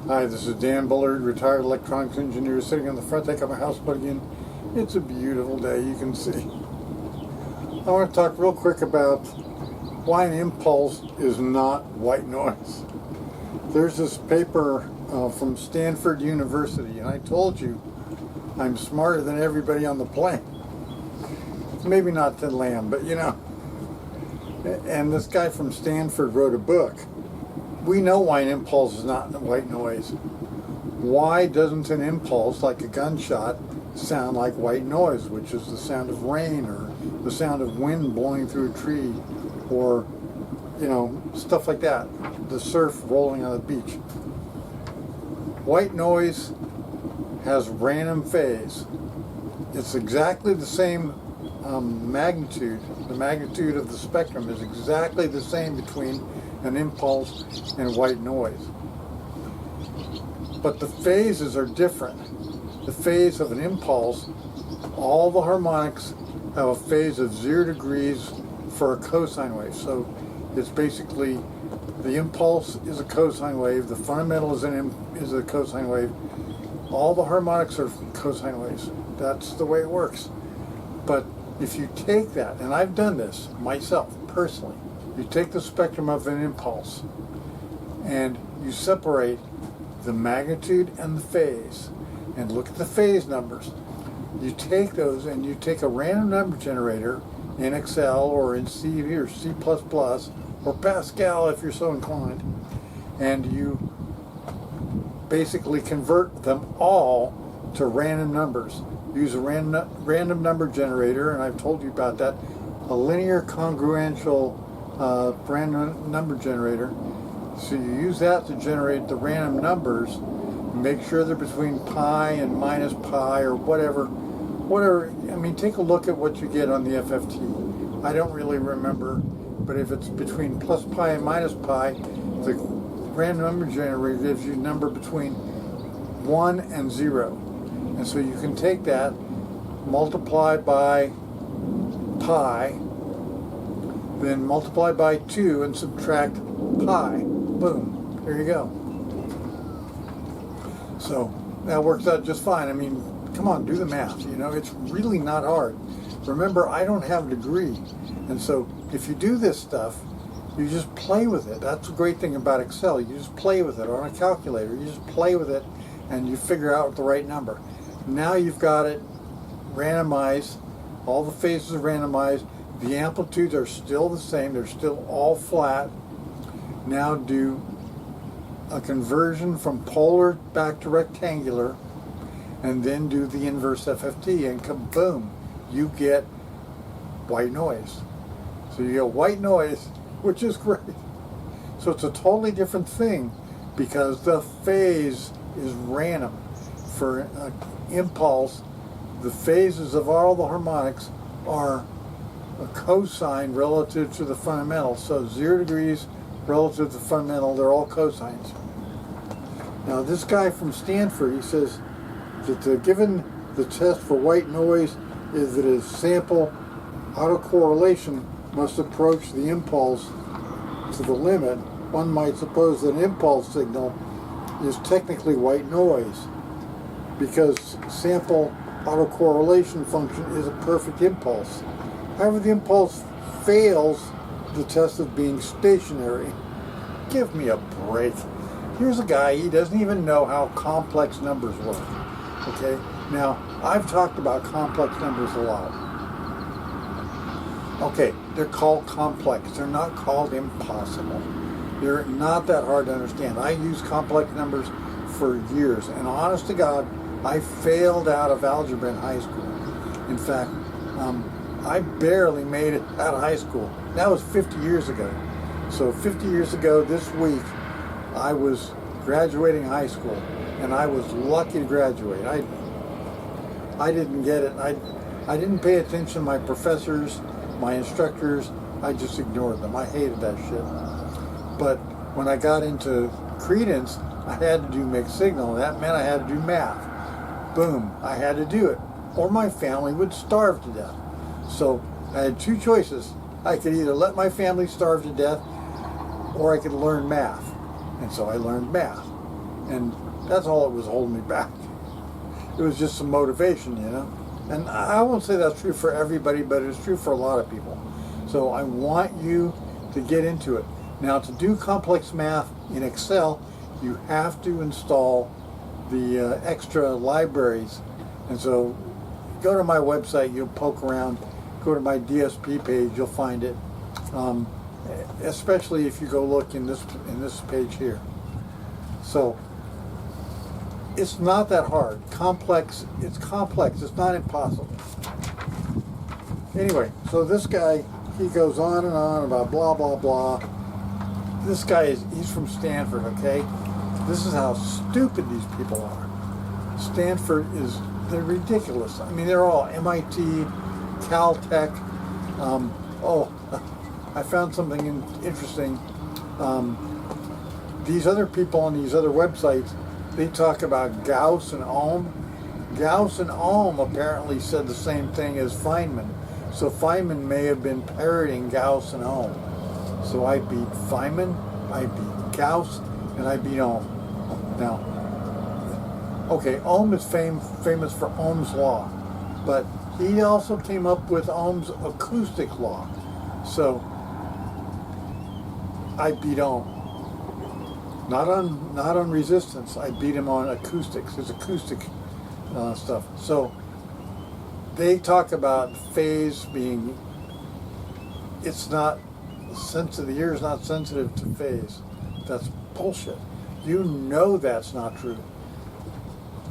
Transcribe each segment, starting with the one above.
Hi, this is Dan Bullard, retired electronics engineer, sitting on the front deck of my house plug-in. It's a beautiful day, you can see. I want to talk real quick about why an impulse is not white noise. There's this paper from Stanford University, and I told you I'm smarter than everybody on the planet. Maybe not Ted Lamb, but you know. And this guy from Stanford wrote a book. We know why an impulse is not white noise. Why doesn't an impulse, like a gunshot, sound like white noise, which is the sound of rain or the sound of wind blowing through a tree or, you know, stuff like that, the surf rolling on the beach? White noise has random phase. It's exactly the same magnitude. The magnitude of the spectrum is exactly the same between an impulse and white noise. But the phases are different. The phase of an impulse, all the harmonics have a phase of 0 degrees for a cosine wave. So it's basically the impulse is a cosine wave, the fundamental is a cosine wave. All the harmonics are cosine waves. That's the way it works. But if you take that, and I've done this myself personally, you take the spectrum of an impulse and you separate the magnitude and the phase and look at the phase numbers. You take those and you take a random number generator in Excel or in C or C++ or Pascal if you're so inclined, and you basically convert them all to random numbers. Use a random number generator, and I've told you about that, a linear congruential random number generator. So you use that to generate the random numbers, make sure they're between pi and minus pi or whatever. I mean, take a look at what you get on the FFT. I don't really remember, but if it's between plus pi and minus pi, the random number generator gives you a number between 1 and 0. And so you can take that, multiply by pi, then multiply by 2 and subtract pi. Boom. There you go. So that works out just fine. I mean, come on, do the math. You know, it's really not hard. Remember, I don't have a degree. And so if you do this stuff, you just play with it. That's the great thing about Excel. You just play with it. Or on a calculator, you just play with it and you figure out the right number. Now you've got it randomized. All the phases are randomized. The amplitudes are still the same. They're still all flat. Now do a conversion from polar back to rectangular, and then do the inverse FFT, and kaboom, you get white noise. So you get white noise, which is great. So it's a totally different thing because the phase is random. For an impulse, the phases of all the harmonics are a cosine relative to the fundamental. So 0 degrees relative to the fundamental, they're all cosines. Now this guy from Stanford, he says that given the test for white noise is that a sample autocorrelation must approach the impulse to the limit, one might suppose that an impulse signal is technically white noise because sample autocorrelation function is a perfect impulse. However, the impulse fails the test of being stationary. Give me a break. Here's a guy, he doesn't even know how complex numbers work. Okay? Now, I've talked about complex numbers a lot. Okay, they're called complex. They're not called impossible. They're not that hard to understand. I used complex numbers for years, and honest to God, I failed out of algebra in high school. In fact, I barely made it out of high school. That was 50 years ago. So 50 years ago this week, I was graduating high school, and I was lucky to graduate. I didn't get it. I didn't pay attention to my professors, my instructors. I just ignored them. I hated that shit. But when I got into credence, I had to do mixed signal. That meant I had to do math. Boom, I had to do it, or my family would starve to death. So I had two choices. I could either let my family starve to death, or I could learn math. And so I learned math. And that's all that was holding me back. It was just some motivation, you know. And I won't say that's true for everybody, but it's true for a lot of people. So I want you to get into it. Now, to do complex math in Excel, you have to install the extra libraries. And so go to my website, you'll poke around, go to my DSP page, you'll find it. Especially if you go look in this page here. So it's not that hard. Complex, it's complex, it's not impossible. Anyway, so this guy, he goes on and on about blah, blah, blah. This guy he's from Stanford, okay? This is how stupid these people are. Stanford they're ridiculous. I mean, they're all MIT, Caltech. I found something interesting. These other people on these other websites, they talk about Gauss and Ohm. Gauss and Ohm apparently said the same thing as Feynman. So Feynman may have been parroting Gauss and Ohm. So I beat Feynman, I beat Gauss, and I beat Ohm. Now, okay, Ohm is famous for Ohm's law, but he also came up with Ohm's acoustic law. So I beat Ohm. Not on resistance. I beat him on acoustics. His acoustic stuff. So they talk about phase being. It's not sensitive. The ear is not sensitive to phase. That's bullshit. You know that's not true.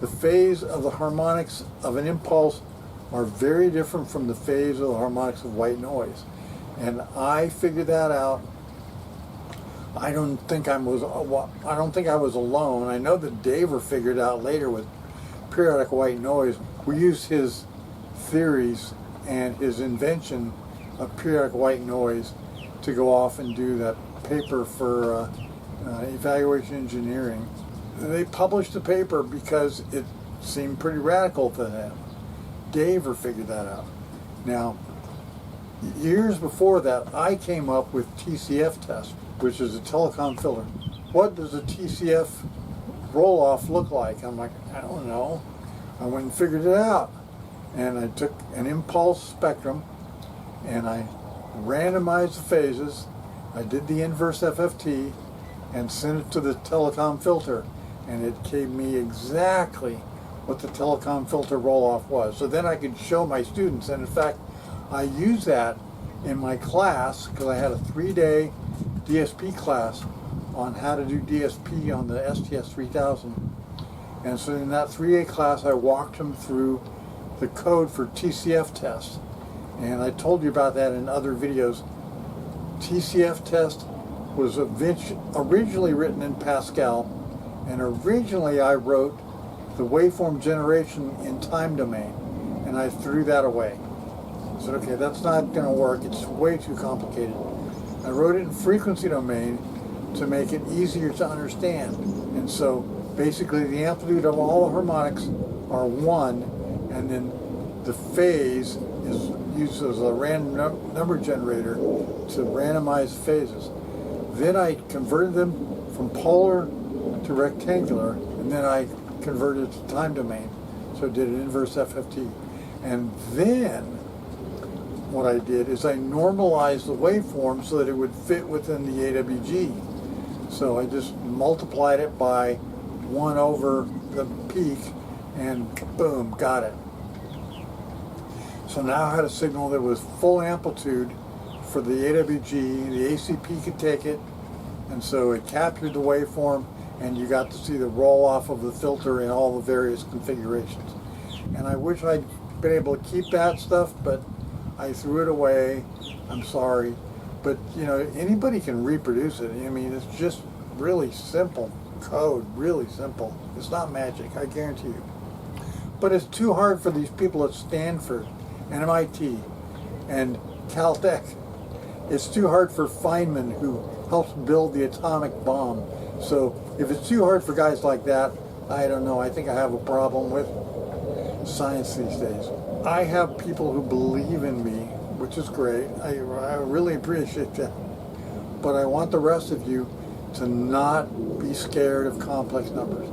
The phase of the harmonics of an impulse are very different from the phase of the harmonics of white noise, and I figured that out. I don't think I was alone. I know that Daver figured out later with periodic white noise. We used his theories and his invention of periodic white noise to go off and do that paper for evaluation engineering. They published the paper because it seemed pretty radical to them. Daver figured that out. Now, years before that, I came up with TCF test, which is a telecom filter. What does a TCF roll-off look like? I'm like, I don't know. I went and figured it out. And I took an impulse spectrum and I randomized the phases. I did the inverse FFT and sent it to the telecom filter. And it gave me exactly what the telecom filter roll-off was. So then I could show my students. And in fact, I use that in my class because I had a 3-day DSP class on how to do DSP on the STS 3000. And so in that 3-day class, I walked them through the code for TCF test. And I told you about that in other videos. TCF test was originally written in Pascal, and originally I wrote the waveform generation in time domain, and I threw that away. I said, okay, that's not going to work. It's way too complicated. I wrote it in frequency domain to make it easier to understand. And so basically the amplitude of all the harmonics are 1, and then the phase is used as a random number generator to randomize phases. Then I converted them from polar to rectangular, and then I converted it to time domain. So I did an inverse FFT. And then what I did is I normalized the waveform so that it would fit within the AWG. So I just multiplied it by 1 over the peak, and boom, got it. So now I had a signal that was full amplitude for the AWG. The ACP could take it, and so it captured the waveform, and you got to see the roll-off of the filter in all the various configurations. And I wish I'd been able to keep that stuff, but I threw it away. I'm sorry. But, you know, anybody can reproduce it. I mean, it's just really simple code, really simple. It's not magic, I guarantee you. But it's too hard for these people at Stanford and MIT and Caltech. It's too hard for Feynman, who helps build the atomic bomb. So if it's too hard for guys like that, I don't know. I think I have a problem with science these days. I have people who believe in me, which is great. I really appreciate that. But I want the rest of you to not be scared of complex numbers.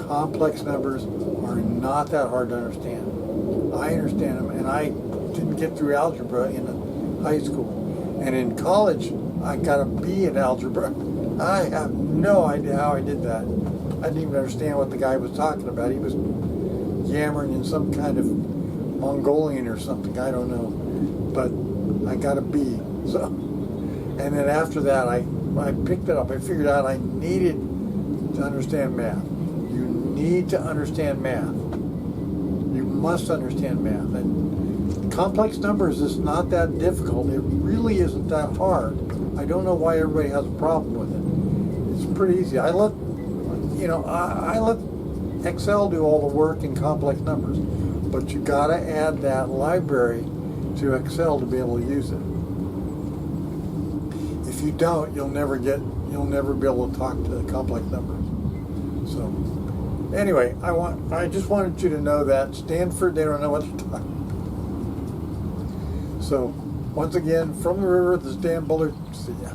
Complex numbers are not that hard to understand. I understand them, and I didn't get through algebra in high school. And in college, I got a B in algebra. I have no idea how I did that. I didn't even understand what the guy was talking about. He was yammering in some kind of Mongolian or something, I don't know. But I got a B. So, and then after that, I picked it up. I figured out I needed to understand math. You need to understand math. You must understand math. And complex numbers is not that difficult. It really isn't that hard. I don't know why everybody has a problem with it. It's pretty easy. I let Excel do all the work in complex numbers, but you got to add that library to Excel to be able to use it. If you don't, you'll never be able to talk to complex numbers. So anyway, I just wanted you to know that Stanford, they don't know what they're talking about. So once again, from the river, this is Dan Bullard. See ya.